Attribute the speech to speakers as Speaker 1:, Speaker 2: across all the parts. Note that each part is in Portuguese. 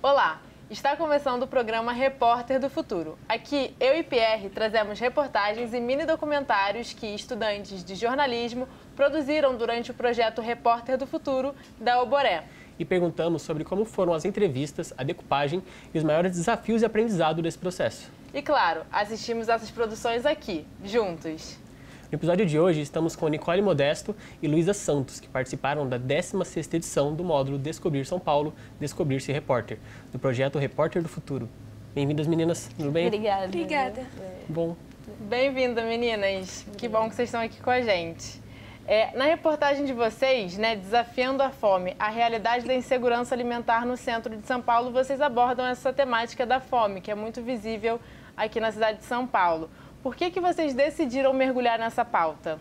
Speaker 1: Olá, está começando o programa Repórter do Futuro. Aqui, eu e Pierre trazemos reportagens e mini-documentários que estudantes de jornalismo produziram durante o projeto Repórter do Futuro da Oboré.
Speaker 2: E perguntamos sobre como foram as entrevistas, a decupagem e os maiores desafios e aprendizado desse processo.
Speaker 1: E claro, assistimos essas produções aqui, juntos.
Speaker 2: No episódio de hoje, estamos com Nicole Modesto e Luísa Santos, que participaram da 16ª edição do módulo Descobrir São Paulo, Descobrir-se Repórter, do projeto Repórter do Futuro. Bem-vindas, meninas. Tudo bem?
Speaker 3: Obrigada.
Speaker 4: Obrigada.
Speaker 2: Bom.
Speaker 1: Bem-vinda, meninas. Que bom que vocês estão aqui com a gente. Na reportagem de vocês, Desafiando a Fome, a realidade da insegurança alimentar no centro de São Paulo, vocês abordam essa temática da fome, que é muito visível aqui na cidade de São Paulo. Por que vocês decidiram mergulhar nessa pauta?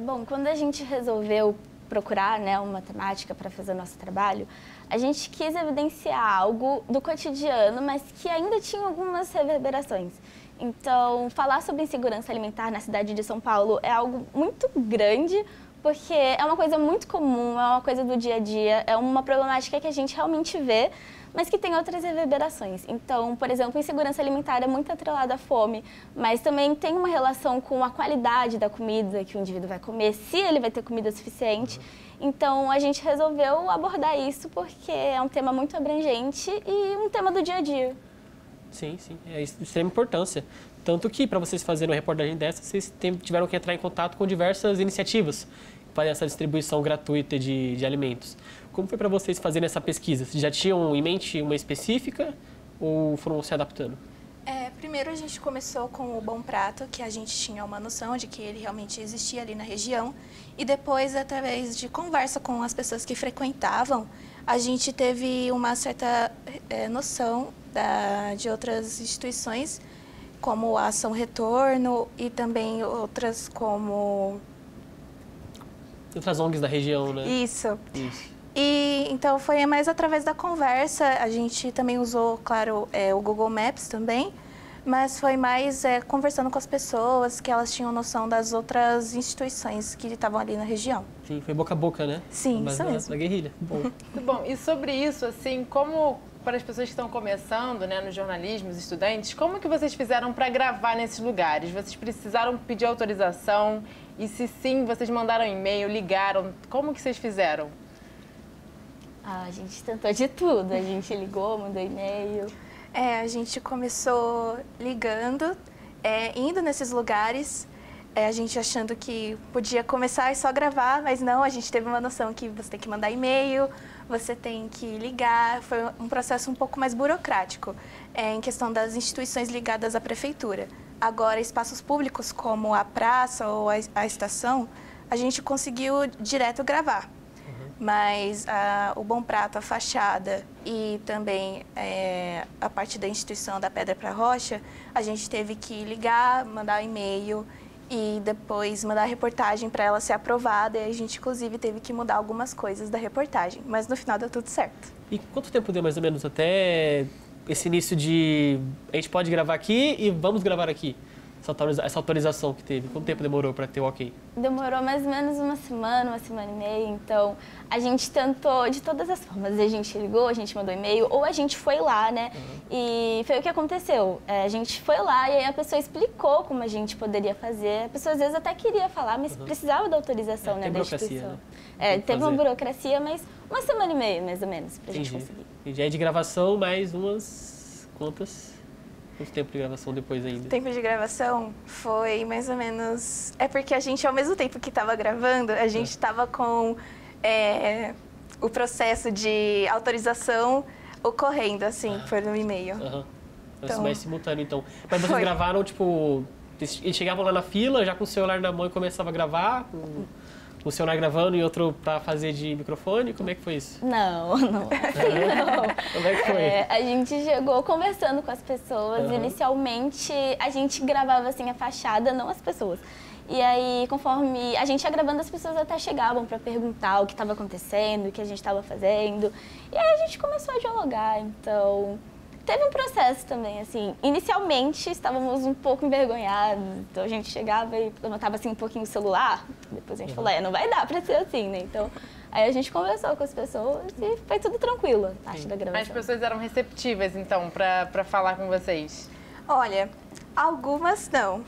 Speaker 3: Bom, quando a gente resolveu procurar uma temática para fazer o nosso trabalho, a gente quis evidenciar algo do cotidiano, mas que ainda tinha algumas reverberações. Então, falar sobre insegurança alimentar na cidade de São Paulo é algo muito grande, porque é uma coisa muito comum, é uma coisa do dia a dia, é uma problemática que a gente realmente vê, mas que tem outras reverberações. Então, por exemplo, insegurança alimentar é muito atrelada à fome, mas também tem uma relação com a qualidade da comida que o indivíduo vai comer, se ele vai ter comida suficiente. Então, a gente resolveu abordar isso porque é um tema muito abrangente e um tema do dia a dia.
Speaker 2: Sim, é de extrema importância. Tanto que, para vocês fazerem uma reportagem dessa, vocês tiveram que entrar em contato com diversas iniciativas para essa distribuição gratuita de alimentos. Como foi para vocês fazerem essa pesquisa? Vocês já tinham em mente uma específica ou foram se adaptando?
Speaker 4: Primeiro a gente começou com o Bom Prato, que a gente tinha uma noção de que ele realmente existia ali na região. E depois, através de conversa com as pessoas que frequentavam, a gente teve uma certa noção de outras instituições, como a Ação Retorno e também outras como...
Speaker 2: Outras ONGs da região, né?
Speaker 4: Isso. E então foi mais através da conversa, a gente também usou, claro, o Google Maps também, mas foi mais conversando com as pessoas, que elas tinham noção das outras instituições que estavam ali na região.
Speaker 2: Sim, foi boca a boca, né?
Speaker 4: Sim, isso mesmo.
Speaker 2: Da guerrilha. Bom.
Speaker 1: Muito bom. E sobre isso, assim, como para as pessoas que estão começando, no jornalismo, os estudantes, como que vocês fizeram para gravar nesses lugares? Vocês precisaram pedir autorização? E se sim, vocês mandaram e-mail, ligaram? Como que vocês fizeram?
Speaker 3: A gente tentou de tudo. A gente ligou, mandou e-mail.
Speaker 4: A gente começou ligando, indo nesses lugares, a gente achando que podia começar e só gravar, mas não, a gente teve uma noção que você tem que mandar e-mail, você tem que ligar, foi um processo um pouco mais burocrático, em questão das instituições ligadas à prefeitura. Agora, espaços públicos como a praça ou a estação, a gente conseguiu direto gravar. Mas o Bom Prato, a fachada e também a parte da instituição da Pedra para Rocha, a gente teve que ligar, mandar e-mail e depois mandar a reportagem para ela ser aprovada. E a gente, inclusive, teve que mudar algumas coisas da reportagem, mas no final deu tudo certo.
Speaker 2: E quanto tempo deu mais ou menos até esse início de a gente pode gravar aqui e vamos gravar aqui? Essa autorização que teve, quanto tempo demorou para ter o ok?
Speaker 3: Demorou mais ou menos uma semana e meia, então a gente tentou de todas as formas. A gente ligou, a gente mandou e-mail, ou a gente foi lá, E foi o que aconteceu. A gente foi lá e aí a pessoa explicou como a gente poderia fazer. A pessoa às vezes até queria falar, mas precisava da autorização, da instituição. Teve uma burocracia, mas uma semana e meia, mais ou menos, pra gente conseguir.
Speaker 2: E já é de gravação, mais umas quantas? Quanto tempo de gravação depois ainda?
Speaker 4: O tempo de gravação foi mais ou menos... porque a gente, ao mesmo tempo que estava gravando, a gente estava com o processo de autorização ocorrendo, assim, por um e-mail.
Speaker 2: Então, mais simultâneo, então. Mas vocês gravaram, tipo... Eles chegavam lá na fila, já com o celular na mão e começava a gravar? Com o celular gravando e outro para fazer de microfone? Como é que foi isso?
Speaker 3: Não. Não.
Speaker 2: Como é que foi?
Speaker 3: A gente chegou conversando com as pessoas. Inicialmente, a gente gravava assim a fachada, não as pessoas. E aí, conforme a gente ia gravando, as pessoas até chegavam para perguntar o que estava acontecendo, o que a gente estava fazendo. E aí a gente começou a dialogar. Então, Teve um processo também, assim, inicialmente estávamos um pouco envergonhados, então a gente chegava e levantava assim um pouquinho o celular, depois a gente falou, não vai dar pra ser assim, né? Então, aí a gente conversou com as pessoas e foi tudo tranquilo, a parte da gravação.
Speaker 1: As pessoas eram receptivas, então, pra falar com vocês?
Speaker 4: Olha, algumas não.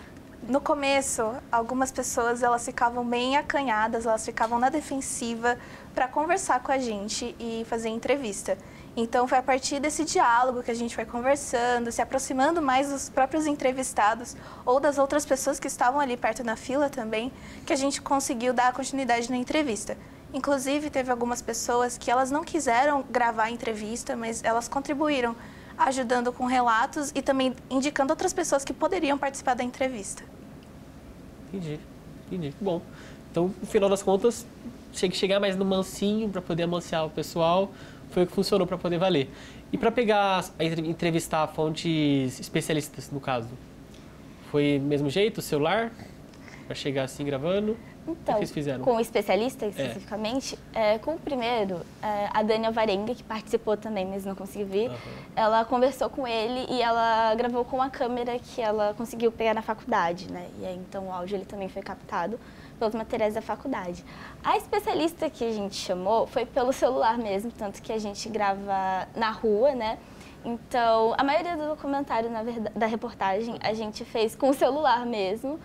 Speaker 4: No começo, algumas pessoas elas ficavam bem acanhadas, elas ficavam na defensiva para conversar com a gente e fazer entrevista. Então, foi a partir desse diálogo que a gente foi conversando, se aproximando mais dos próprios entrevistados ou das outras pessoas que estavam ali perto na fila também, que a gente conseguiu dar continuidade na entrevista. Inclusive, teve algumas pessoas que elas não quiseram gravar a entrevista, mas elas contribuíram, ajudando com relatos e também indicando outras pessoas que poderiam participar da entrevista.
Speaker 2: Entendi. Bom, então, no final das contas, tinha que chegar mais no mansinho para poder amanciar o pessoal, foi o que funcionou para poder valer. E para entrevistar fontes especialistas, no caso, foi do mesmo jeito, celular, para chegar assim gravando?
Speaker 3: Então,
Speaker 2: o que vocês fizeram?
Speaker 3: Com o especialista especificamente, com o primeiro, a Dani Alvarenga, que participou também, mas não conseguiu vir, ela conversou com ele e ela gravou com uma câmera que ela conseguiu pegar na faculdade, né? E aí, então, o áudio ele também foi captado pelos materiais da faculdade. A especialista que a gente chamou foi pelo celular mesmo, tanto que a gente grava na rua, né? Então, a maioria do documentário, na verdade, da reportagem, a gente fez com o celular mesmo.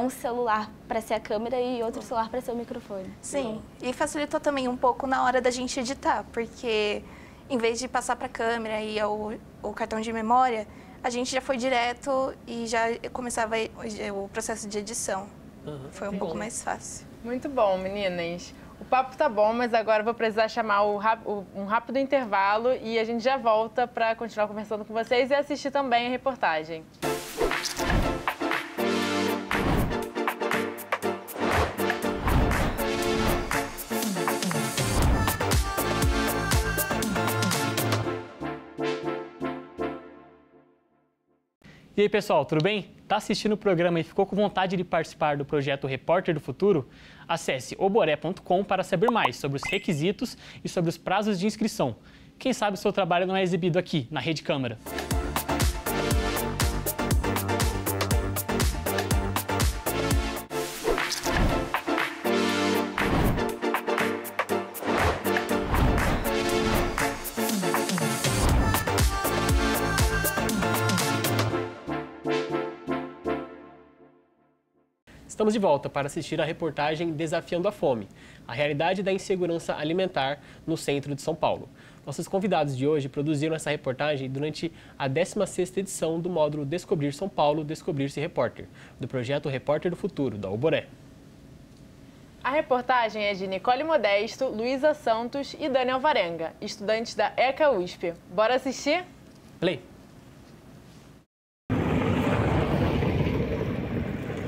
Speaker 3: Um celular para ser a câmera e outro celular para ser o microfone.
Speaker 4: Sim, e facilitou também um pouco na hora da gente editar, porque em vez de passar para a câmera e o cartão de memória, a gente já foi direto e já começava o processo de edição. Foi um pouco mais fácil.
Speaker 1: Muito bom, meninas. O papo tá bom, mas agora eu vou precisar chamar um rápido intervalo e a gente já volta para continuar conversando com vocês e assistir também a reportagem.
Speaker 2: E aí, pessoal, tudo bem? Tá assistindo o programa e ficou com vontade de participar do projeto Repórter do Futuro? Acesse oboré.com para saber mais sobre os requisitos e sobre os prazos de inscrição. Quem sabe o seu trabalho não é exibido aqui, na Rede Câmara. Estamos de volta para assistir a reportagem Desafiando a Fome, a realidade da insegurança alimentar no centro de São Paulo. Nossos convidados de hoje produziram essa reportagem durante a 16ª edição do módulo Descobrir São Paulo, Descobrir-se Repórter, do projeto Repórter do Futuro, da Oboré.
Speaker 1: A reportagem é de Nicole Modesto, Luísa Santos e Dani Alvarenga, estudantes da ECA USP. Bora assistir?
Speaker 2: Play!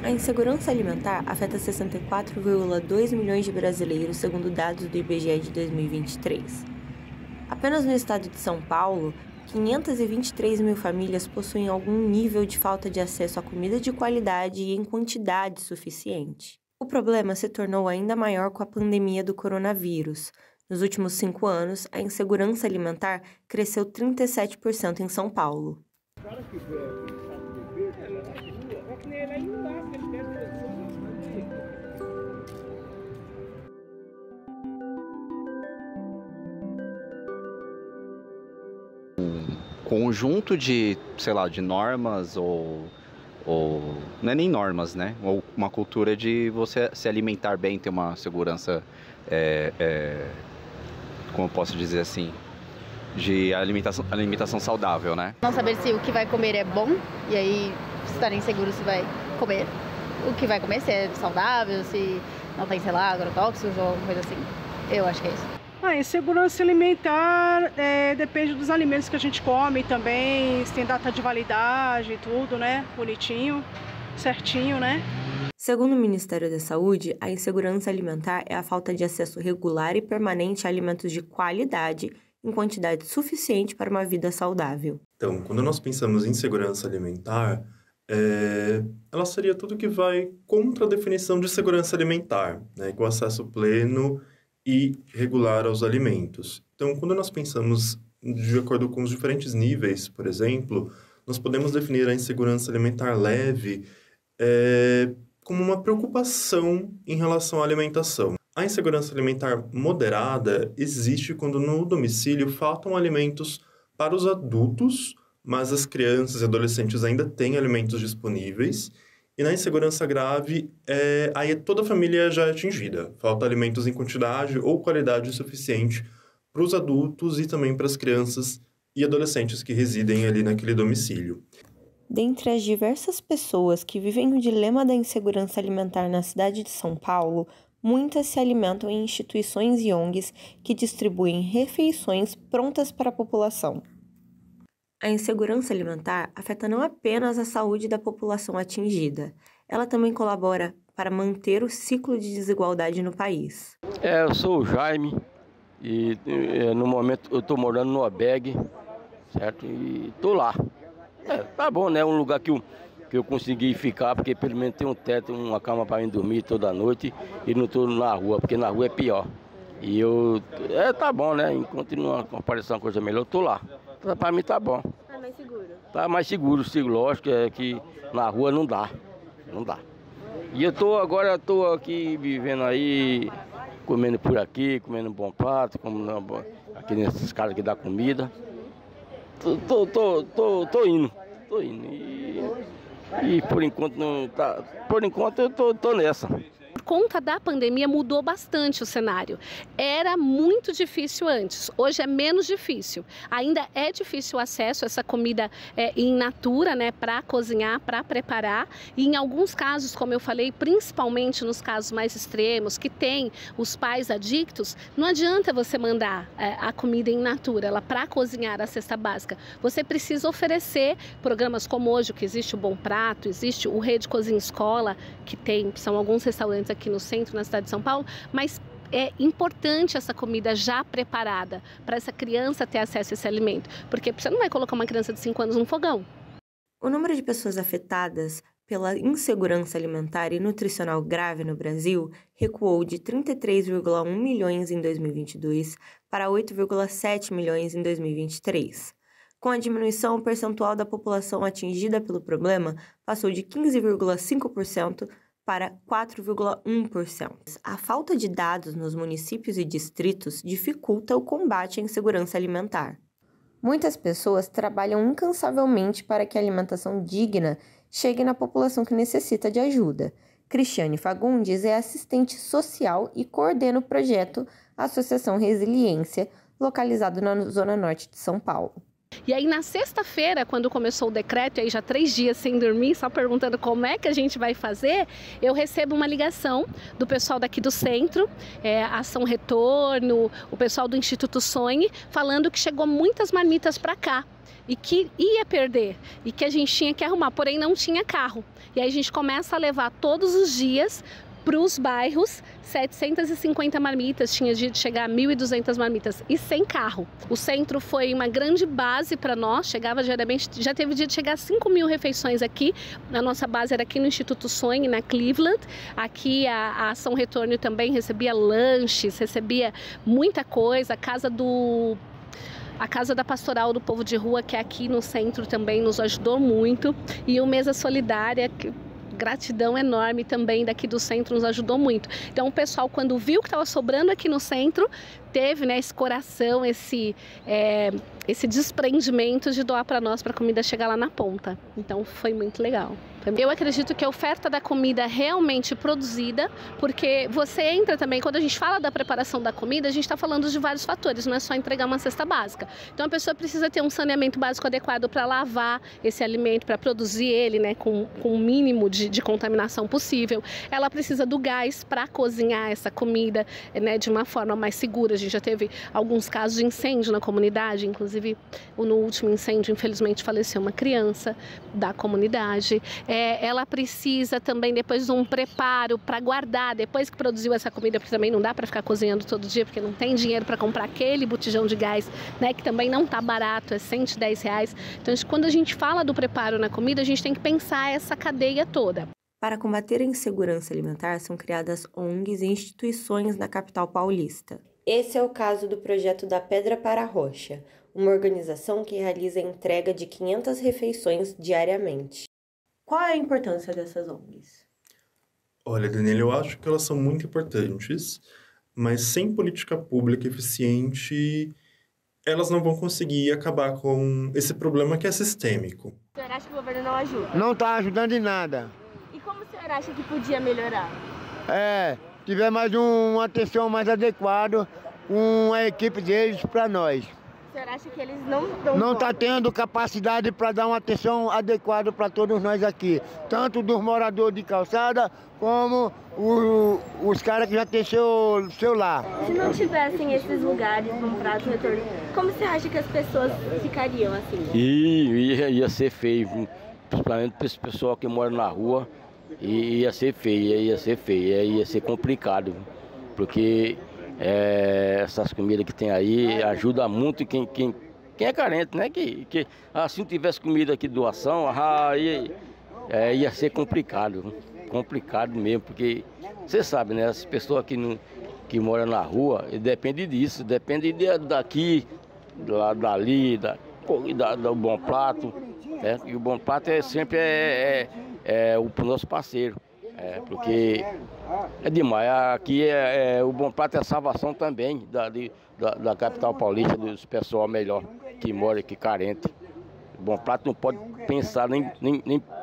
Speaker 5: A insegurança alimentar afeta 64,2 milhões de brasileiros, segundo dados do IBGE de 2023. Apenas no estado de São Paulo, 523 mil famílias possuem algum nível de falta de acesso a comida de qualidade e em quantidade suficiente. O problema se tornou ainda maior com a pandemia do coronavírus. Nos últimos 5 anos, a insegurança alimentar cresceu 37% em São Paulo.
Speaker 6: Conjunto de, sei lá, de normas ou não é nem normas, né? Ou uma cultura de você se alimentar bem, ter uma segurança, como eu posso dizer assim, de alimentação saudável, né?
Speaker 7: Não saber se o que vai comer é bom, e aí estarem seguros se vai comer o que vai comer, se é saudável, se não tem, sei lá, agrotóxicos ou alguma coisa assim. Eu acho que é isso.
Speaker 8: A insegurança alimentar depende dos alimentos que a gente come também, se tem data de validade e tudo, né? Bonitinho, certinho, né?
Speaker 5: Segundo o Ministério da Saúde, a insegurança alimentar é a falta de acesso regular e permanente a alimentos de qualidade em quantidade suficiente para uma vida saudável.
Speaker 9: Então, quando nós pensamos em segurança alimentar, ela seria tudo que vai contra a definição de segurança alimentar, né? Com acesso pleno e regular aos alimentos. Então, quando nós pensamos de acordo com os diferentes níveis, por exemplo, nós podemos definir a insegurança alimentar leve como uma preocupação em relação à alimentação. A insegurança alimentar moderada existe quando no domicílio faltam alimentos para os adultos, mas as crianças e adolescentes ainda têm alimentos disponíveis. E na insegurança grave, aí toda a família já é atingida. Falta alimentos em quantidade ou qualidade suficiente para os adultos e também para as crianças e adolescentes que residem ali naquele domicílio.
Speaker 5: Dentre as diversas pessoas que vivem o dilema da insegurança alimentar na cidade de São Paulo, muitas se alimentam em instituições e ONGs que distribuem refeições prontas para a população. A insegurança alimentar afeta não apenas a saúde da população atingida, ela também colabora para manter o ciclo de desigualdade no país.
Speaker 10: Eu sou o Jaime e no momento eu estou morando no ABEG, certo? E estou lá. Tá bom, né? Um lugar que eu consegui ficar, porque pelo menos tem um teto, uma cama para mim dormir toda noite e não estou na rua, porque na rua é pior. E tá bom, né? Enquanto não aparecer uma coisa melhor, eu estou lá. Para mim tá bom.
Speaker 5: Tá mais seguro?
Speaker 10: Tá mais seguro, lógico, que na rua não dá. E eu estou aqui vivendo aí, comendo por aqui, comendo um bom prato, aqui nesses caras que dá comida. Tô indo. E por enquanto não tá. Por enquanto eu tô nessa.
Speaker 11: Por conta da pandemia mudou bastante o cenário. Era muito difícil antes, hoje é menos difícil. Ainda é difícil o acesso a essa comida in natura, né, para cozinhar, para preparar. E em alguns casos, como eu falei, principalmente nos casos mais extremos, que tem os pais adictos, não adianta você mandar a comida in natura, ela para cozinhar a cesta básica. Você precisa oferecer programas como hoje, que existe o Bom Prato, existe o Rede Cozinha Escola, que são alguns restaurantes aqui no centro, na cidade de São Paulo, mas é importante essa comida já preparada para essa criança ter acesso a esse alimento, porque você não vai colocar uma criança de 5 anos num fogão.
Speaker 5: O número de pessoas afetadas pela insegurança alimentar e nutricional grave no Brasil recuou de 33,1 milhões em 2022 para 8,7 milhões em 2023. Com a diminuição, o percentual da população atingida pelo problema passou de 15,5% para 4,1%. A falta de dados nos municípios e distritos dificulta o combate à insegurança alimentar. Muitas pessoas trabalham incansavelmente para que a alimentação digna chegue na população que necessita de ajuda. Cristiane Fagundes é assistente social e coordena o projeto Associação Resiliência, localizado na Zona Norte de São Paulo.
Speaker 11: E aí na sexta-feira, quando começou o decreto, aí já 3 dias sem dormir, só perguntando como é que a gente vai fazer, eu recebo uma ligação do pessoal daqui do centro, Ação Retorno, o pessoal do Instituto Sonhe, falando que chegou muitas marmitas para cá e que ia perder e que a gente tinha que arrumar, porém não tinha carro. E aí a gente começa a levar todos os dias para os bairros 750 marmitas, tinha dia de chegar a 1.200 marmitas e sem carro. O centro foi uma grande base para nós, chegava diariamente, já teve dia de chegar a 5.000 refeições aqui. A nossa base era aqui no Instituto Sonhe, na Cleveland. Aqui a Ação Retorno também recebia lanches, recebia muita coisa. A Casa da Pastoral do Povo de Rua, que é aqui no centro, também nos ajudou muito. E o Mesa Solidária, gratidão enorme também daqui do centro, nos ajudou muito. Então o pessoal, quando viu que estava sobrando aqui no centro, teve, né, esse coração, esse desprendimento de doar para nós, para a comida chegar lá na ponta. Então foi muito legal. Eu acredito que a oferta da comida é realmente produzida, porque você entra também, quando a gente fala da preparação da comida, a gente está falando de vários fatores, não é só entregar uma cesta básica. Então a pessoa precisa ter um saneamento básico adequado para lavar esse alimento, para produzir ele, né, com o mínimo de contaminação possível. Ela precisa do gás para cozinhar essa comida, né, de uma forma mais segura. A gente já teve alguns casos de incêndio na comunidade, inclusive no último incêndio, infelizmente, faleceu uma criança da comunidade. Ela precisa também depois de um preparo para guardar, depois que produziu essa comida, porque também não dá para ficar cozinhando todo dia, porque não tem dinheiro para comprar aquele botijão de gás, né, que também não está barato, é R$110. Então, quando a gente fala do preparo na comida, a gente tem que pensar essa cadeia toda.
Speaker 5: Para combater a insegurança alimentar, são criadas ONGs e instituições na capital paulista. Esse é o caso do projeto da Pedra para a Rocha, uma organização que realiza a entrega de 500 refeições diariamente. Qual é a importância dessas ONGs?
Speaker 9: Olha, Daniela, eu acho que elas são muito importantes, mas sem política pública eficiente, elas não vão conseguir acabar com esse problema que é sistêmico.
Speaker 12: O senhor acha que o governo não ajuda?
Speaker 13: Não está ajudando em nada.
Speaker 12: E como o senhor acha que podia melhorar?
Speaker 13: Tiver mais uma atenção mais adequada com a equipe deles para nós.
Speaker 12: O senhor acha que eles não dão
Speaker 13: Não está tendo capacidade para dar uma atenção adequada para todos nós aqui. Tanto dos moradores de calçada, como os caras que já têm seu lar.
Speaker 12: Se não tivessem esses lugares no prazo retorno, como você acha que as pessoas ficariam assim?
Speaker 10: Ia ser feio, principalmente para esse pessoal que mora na rua. Ia ser feio, ia ser complicado. Porque essas comidas que tem aí ajudam muito quem é carente, né? Que se não tivesse comida aqui, doação, ia ser complicado. Complicado mesmo, porque você sabe, né? As pessoas que moram na rua, depende disso, depende daqui, dali, do Bom Prato. Né? E o Bom Prato sempre o nosso parceiro. Porque é demais. Aqui o Bom Prato é a salvação também da capital paulista, dos pessoal melhor que mora aqui, carente. O Bom Prato não pode pensar nem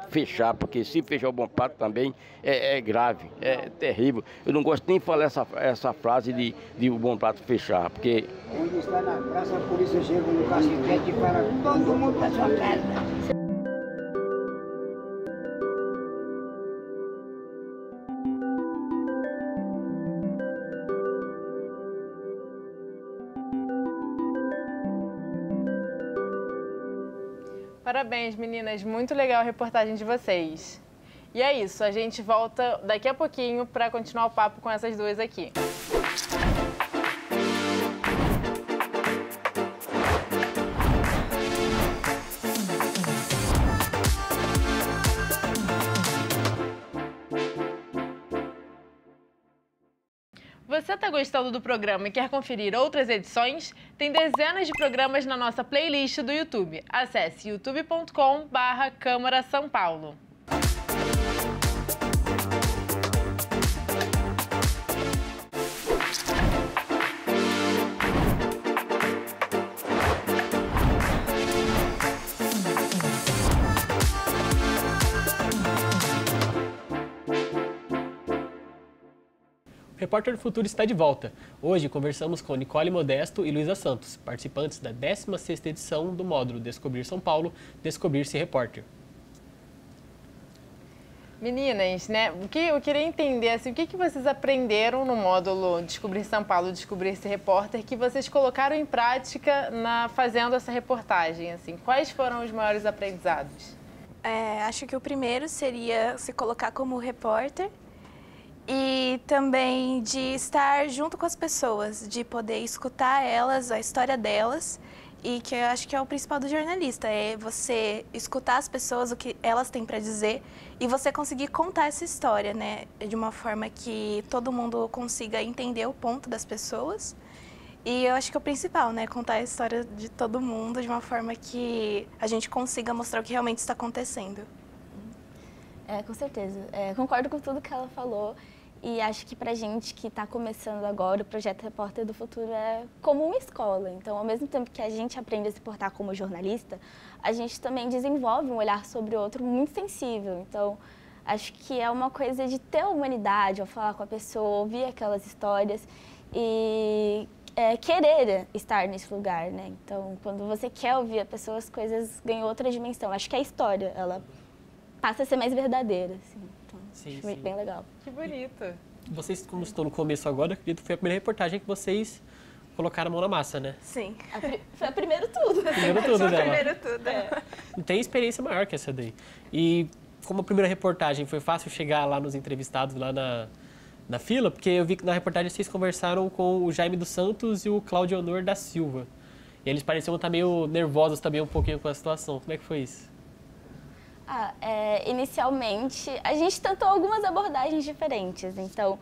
Speaker 10: fechar, porque se fechar o Bom Prato também é grave, é terrível. Eu não gosto nem de falar essa frase de o Bom Prato fechar, porque...
Speaker 14: Onde está na praça, a polícia chega no cacetete e fala todo mundo para sua casa.
Speaker 1: Parabéns, meninas. Muito legal a reportagem de vocês. E é isso, a gente volta daqui a pouquinho para continuar o papo com essas duas aqui. Você está gostando do programa e quer conferir outras edições? Tem dezenas de programas na nossa playlist do YouTube. Acesse youtube.com/Câmara São Paulo.
Speaker 2: O Repórter do Futuro está de volta. Hoje conversamos com Nicole Modesto e Luísa Santos, participantes da 16ª edição do módulo Descobrir São Paulo, Descobrir-se Repórter.
Speaker 1: Meninas, né, eu queria entender assim, o que vocês aprenderam no módulo Descobrir São Paulo, Descobrir-se Repórter, que vocês colocaram em prática fazendo essa reportagem. Assim, quais foram os maiores aprendizados?
Speaker 4: Acho que o primeiro seria se colocar como repórter. E também de estar junto com as pessoas, de poder escutar elas, a história delas. E que eu acho que é o principal do jornalista, é você escutar as pessoas, o que elas têm para dizer, e você conseguir contar essa história, né? De uma forma que todo mundo consiga entender o ponto das pessoas. E eu acho que é o principal, né? Contar a história de todo mundo de uma forma que a gente consiga mostrar o que realmente está acontecendo.
Speaker 3: Com certeza. Concordo com tudo que ela falou e acho que pra gente que está começando agora, o Projeto Repórter do Futuro é como uma escola. Então, ao mesmo tempo que a gente aprende a se portar como jornalista, a gente também desenvolve um olhar sobre o outro muito sensível. Então, acho que é uma coisa de ter humanidade ao falar com a pessoa, ouvir aquelas histórias e querer estar nesse lugar, né? Então, quando você quer ouvir a pessoa, as coisas ganham outra dimensão. Acho que a história, ela passa a ser mais verdadeira, assim. Então, acho bem legal.
Speaker 1: Que bonito.
Speaker 2: Vocês, como estão no começo agora, acredito que foi a primeira reportagem que vocês colocaram a mão na massa, né?
Speaker 4: Sim.
Speaker 3: Foi a primeiro tudo.
Speaker 2: Primeiro tudo dela.
Speaker 4: Primeiro tudo.
Speaker 2: Não tem experiência maior que essa daí. E como a primeira reportagem, foi fácil chegar lá nos entrevistados, lá na fila? Porque eu vi que na reportagem vocês conversaram com o Jaime dos Santos e o Cláudio Honor da Silva. E eles pareciam estar meio nervosos também um pouquinho com a situação. Como é que foi isso?
Speaker 3: Inicialmente, a gente tentou algumas abordagens diferentes. Então,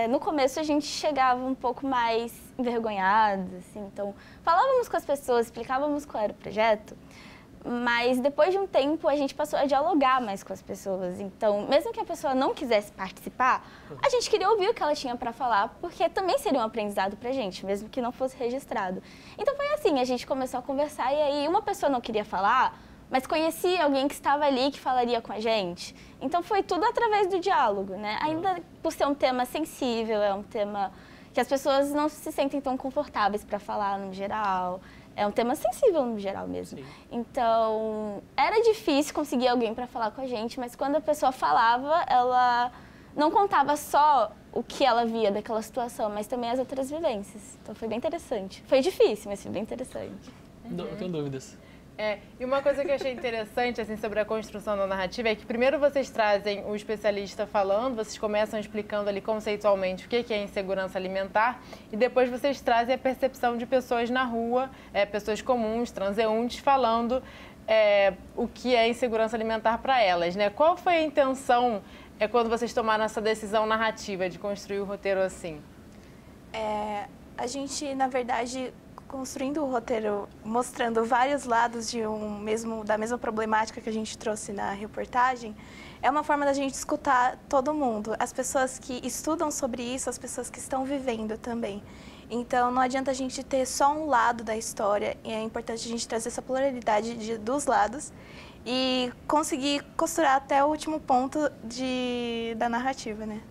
Speaker 3: no começo a gente chegava um pouco mais envergonhados, assim. Então, falávamos com as pessoas, explicávamos qual era o projeto, mas depois de um tempo a gente passou a dialogar mais com as pessoas. Então, mesmo que a pessoa não quisesse participar, a gente queria ouvir o que ela tinha para falar, porque também seria um aprendizado pra gente, mesmo que não fosse registrado. Então foi assim, a gente começou a conversar e aí uma pessoa não queria falar, mas conhecia alguém que estava ali que falaria com a gente. Então foi tudo através do diálogo, né? Ainda por ser um tema sensível, é um tema que as pessoas não se sentem tão confortáveis para falar no geral. É um tema sensível no geral mesmo. Sim. Então, era difícil conseguir alguém para falar com a gente, mas quando a pessoa falava, ela não contava só o que ela via daquela situação, mas também as outras vivências. Então foi bem interessante. Foi difícil, mas foi bem interessante.
Speaker 2: Não tenho dúvidas.
Speaker 1: E uma coisa que eu achei interessante assim, sobre a construção da narrativa é que primeiro vocês trazem o especialista falando, vocês começam explicando ali conceitualmente o que é insegurança alimentar e depois vocês trazem a percepção de pessoas na rua, pessoas comuns, transeuntes, falando o que é insegurança alimentar para elas, né? Qual foi a intenção quando vocês tomaram essa decisão narrativa de construir o roteiro assim?
Speaker 4: A gente, na verdade, construindo o roteiro, mostrando vários lados da mesma problemática que a gente trouxe na reportagem, é uma forma da gente escutar todo mundo, as pessoas que estudam sobre isso, as pessoas que estão vivendo também. Então, não adianta a gente ter só um lado da história, e é importante a gente trazer essa pluralidade dos lados e conseguir costurar até o último ponto da narrativa, né?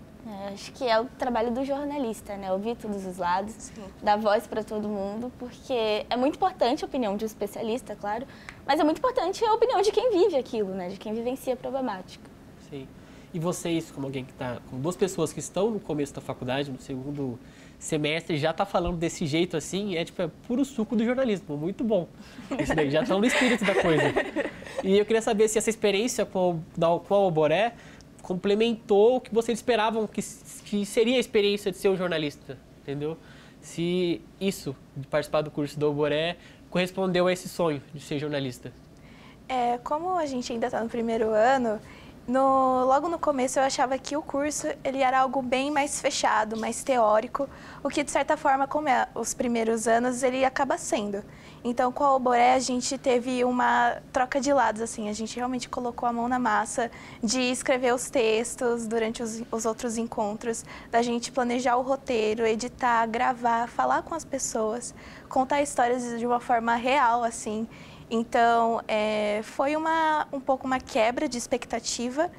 Speaker 3: Acho que é o trabalho do jornalista, né? Ouvir todos os lados, sim, dar voz para todo mundo, porque é muito importante a opinião de um especialista, claro, mas é muito importante a opinião de quem vive aquilo, né? De quem vivencia a problemática.
Speaker 2: Sim. E vocês, como alguém que está com duas pessoas que estão no começo da faculdade, no segundo semestre, já está falando desse jeito assim, é puro suco do jornalismo, muito bom. Isso daí, já estão no espírito da coisa. E eu queria saber se essa experiência com a Oboré complementou o que vocês esperavam que seria a experiência de ser um jornalista, entendeu? Se isso, de participar do curso do Oboré, correspondeu a esse sonho de ser jornalista.
Speaker 4: Como a gente ainda está no primeiro ano, logo no começo eu achava que o curso ele era algo bem mais fechado, mais teórico, o que de certa forma, como os primeiros anos, ele acaba sendo. Então, com a Oboré, a gente teve uma troca de lados, assim, a gente realmente colocou a mão na massa de escrever os textos durante os outros encontros, da gente planejar o roteiro, editar, gravar, falar com as pessoas, contar histórias de uma forma real, assim. Então, foi um pouco uma quebra de expectativa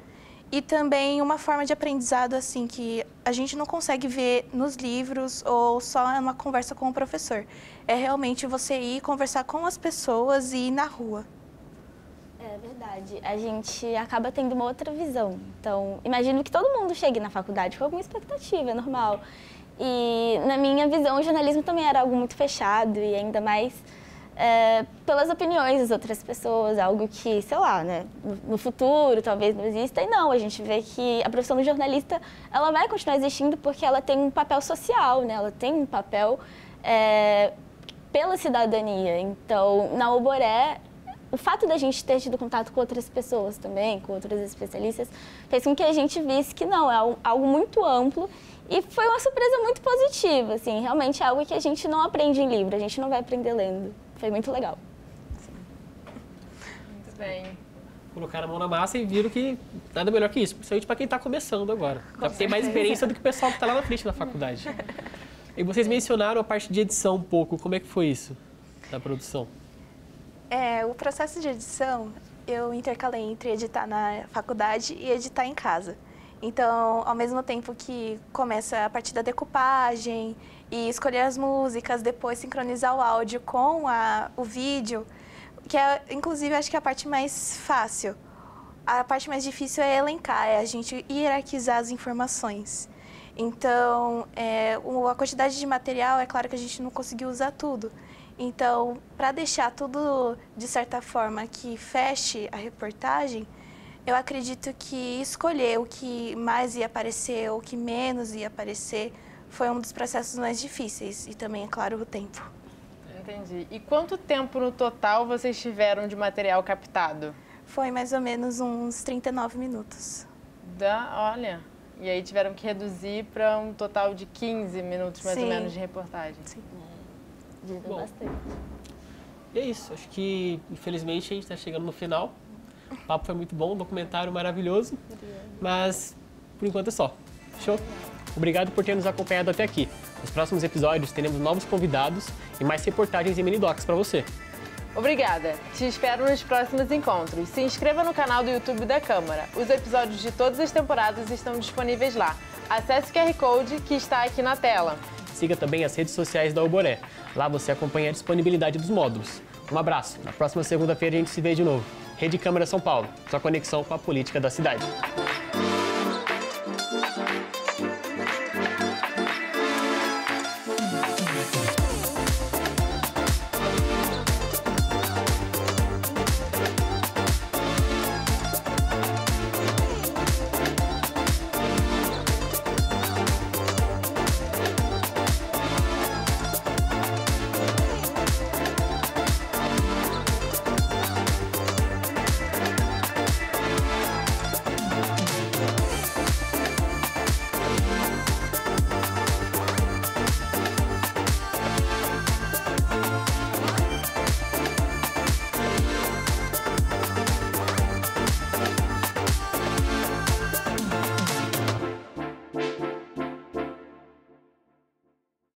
Speaker 4: e também uma forma de aprendizado, assim, que a gente não consegue ver nos livros ou só numa conversa com o professor. É realmente você ir conversar com as pessoas e ir na rua.
Speaker 3: É verdade. A gente acaba tendo uma outra visão. Então, imagino que todo mundo chegue na faculdade com alguma expectativa, é normal. E, na minha visão, o jornalismo também era algo muito fechado e ainda mais pelas opiniões das outras pessoas, algo que, sei lá, né, no futuro talvez não exista. E não, a gente vê que a profissão do jornalista, ela vai continuar existindo porque ela tem um papel social, né, ela tem um papel pela cidadania. Então, na Oboré, o fato da gente ter tido contato com outras pessoas também, com outros especialistas, fez com que a gente visse que não, é algo muito amplo e foi uma surpresa muito positiva, assim, realmente é algo que a gente não aprende em livro, a gente não vai aprender lendo. Foi muito legal.
Speaker 1: Muito bem.
Speaker 2: Colocaram a mão na massa e viram que nada melhor que isso, principalmente para quem está começando agora. Tem mais experiência do que o pessoal que está lá na frente da faculdade. E vocês mencionaram a parte de edição um pouco, como é que foi isso, da produção?
Speaker 4: O processo de edição, eu intercalei entre editar na faculdade e editar em casa. Então, ao mesmo tempo que começa a partir da decupagem e escolher as músicas, depois sincronizar o áudio com o vídeo, que é, inclusive, acho que é a parte mais fácil. A parte mais difícil é elencar, é a gente hierarquizar as informações. Então, a quantidade de material, é claro que a gente não conseguiu usar tudo. Então, para deixar tudo, de certa forma, que feche a reportagem, eu acredito que escolher o que mais ia aparecer ou o que menos ia aparecer foi um dos processos mais difíceis e também, é claro, o tempo.
Speaker 1: Entendi. E quanto tempo no total vocês tiveram de material captado?
Speaker 4: Foi mais ou menos uns 39 minutos.
Speaker 1: Olha, e aí tiveram que reduzir para um total de 15 minutos, mais ou menos, de reportagem.
Speaker 4: Sim.
Speaker 3: Ajuda bastante.
Speaker 2: E é isso, acho que, infelizmente, a gente está chegando no final. O papo foi muito bom, um documentário maravilhoso, mas, por enquanto, é só. Fechou? Obrigado por ter nos acompanhado até aqui. Nos próximos episódios, teremos novos convidados e mais reportagens e mini-docs para você.
Speaker 1: Obrigada. Te espero nos próximos encontros. Se inscreva no canal do YouTube da Câmara. Os episódios de todas as temporadas estão disponíveis lá. Acesse o QR Code que está aqui na tela.
Speaker 2: Siga também as redes sociais da Uboré. Lá você acompanha a disponibilidade dos módulos. Um abraço. Na próxima segunda-feira a gente se vê de novo. Rede Câmara São Paulo. Sua conexão com a política da cidade.